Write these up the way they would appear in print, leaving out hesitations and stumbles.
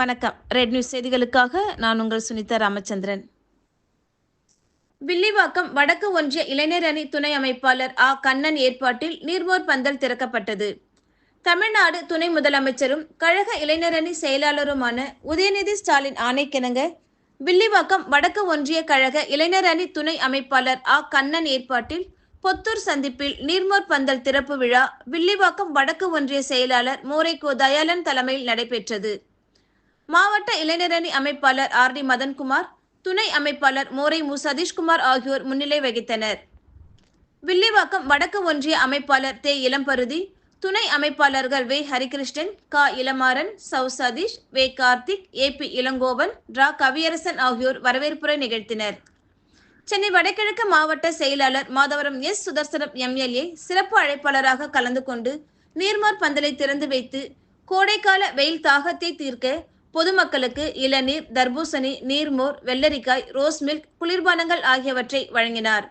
வணக்கம். Red news செய்திகளுக்காக நான் உங்கள் சுனிதா ராமச்சந்திரன். வில்லிவாக்கம் வடக்கு ஒன்றிய இளைஞர் அணி துணை அமைப்பாளர் கண்ணன் ஏற்பாட்டில் நீர்மோர் பந்தல் திறக்கப்பட்டது. தமிழ்நாடு துணை முதலமைச்சரும் கழக இளைஞர் அணி செயலாளருமான உதயநிதி ஸ்டாலின் ஆணைக்கிணங்க வில்லிவாக்கம் வடக்கு ஒன்றிய கழக இளைஞர் அணி துணை அமைப்பாளர் கண்ணன் ஏற்பாட்டில் பொத்தூர் சந்திப்பில் நீர்மோர் பந்தல் திறப்பு விழா வில்லிவாக்கம் வடக்கு ஒன்றிய செயலாளர் மோரைக்கோ தயாளன் தலைமையில் நடைபெற்றது. மாவட்ட இளைஞரணி அமைப்பாளர் டி மதன்குமார், துணை அமைப்பாளர் மோரை மு சதீஷ்குமார் ஆகியோர் முன்னிலை வகித்தனர். வில்லிவாக்கம் வடக்கு ஒன்றிய அமைப்பாளர் இளம்பருதி, துணை அமைப்பாளர்கள் ஹரிகிருஷ்ணன், இளமாறன், சதீஷ், கார்த்திக், பி இளங்கோவன், கவியரசன் ஆகியோர் வரவேற்புரை நிகழ்த்தினர். சென்னை வடகிழக்கு மாவட்ட செயலாளர் மாதவரம் சுதர்சனம் எம்எல்ஏ சிறப்பு அழைப்பாளராக கலந்து கொண்டு நீர்மோர் பந்தலை திறந்து வைத்து கோடைக்கால வெயில் தாகத்தை தீர்க்க பொதுமக்களுக்கு இளநீர், தர்பூசணி, நீர்மோர், வெள்ளரிக்காய், ரோஸ் மில்க், குளிர்பானங்கள் ஆகியவற்றை வழங்கினார்.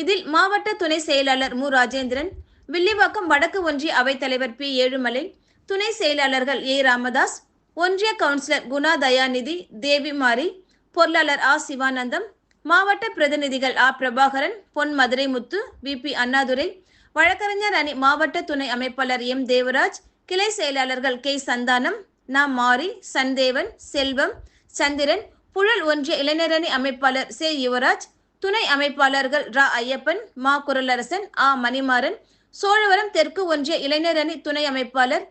இதில் மாவட்ட துணை செயலாளர் மு ராஜேந்திரன், வில்லிவாக்கம் வடக்கு ஒன்றிய அவைத்தலைவர் பி ஏழுமலை, துணை செயலாளர்கள் ராமதாஸ், ஒன்றிய கவுன்சிலர் குணா தயாநிதி, தேவிமாரி, பொருளாளர் சிவானந்தம், மாவட்ட பிரதிநிதிகள் பிரபாகரன், பொன் மதுரைமுத்து, பி அண்ணாதுரை, வழக்கறிஞர் அணி மாவட்ட துணை அமைப்பாளர் எம் தேவராஜ், கிளை செயலாளர்கள் சந்தானம், மாரி, சந்தேவன், செல்வம், சந்திரன், புழல் ஒன்றிய இளைஞரணி அமைப்பாளர் யுவராஜ், துணை அமைப்பாளர்கள் ஐயப்பன், குரலரசன், மணிமாறன், சோழவரம் தெற்கு ஒன்றிய இளைஞரணி துணை அமைப்பாளர்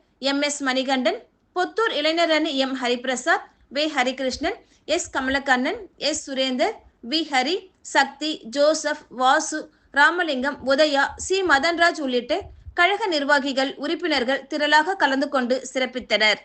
எஸ் மணிகண்டன், பொத்தூர் இளைஞரணி எம் ஹரிபிரசாத், ஹரிகிருஷ்ணன், கமலக்கண்ணன், சுரேந்தர், ஹரி, சக்தி, ஜோசப், வாசு, ராமலிங்கம், உதயா, மதன்ராஜ் உள்ளிட்ட கழக நிர்வாகிகள், உறுப்பினர்கள் திரளாக கலந்து கொண்டு சிறப்பித்தனர்.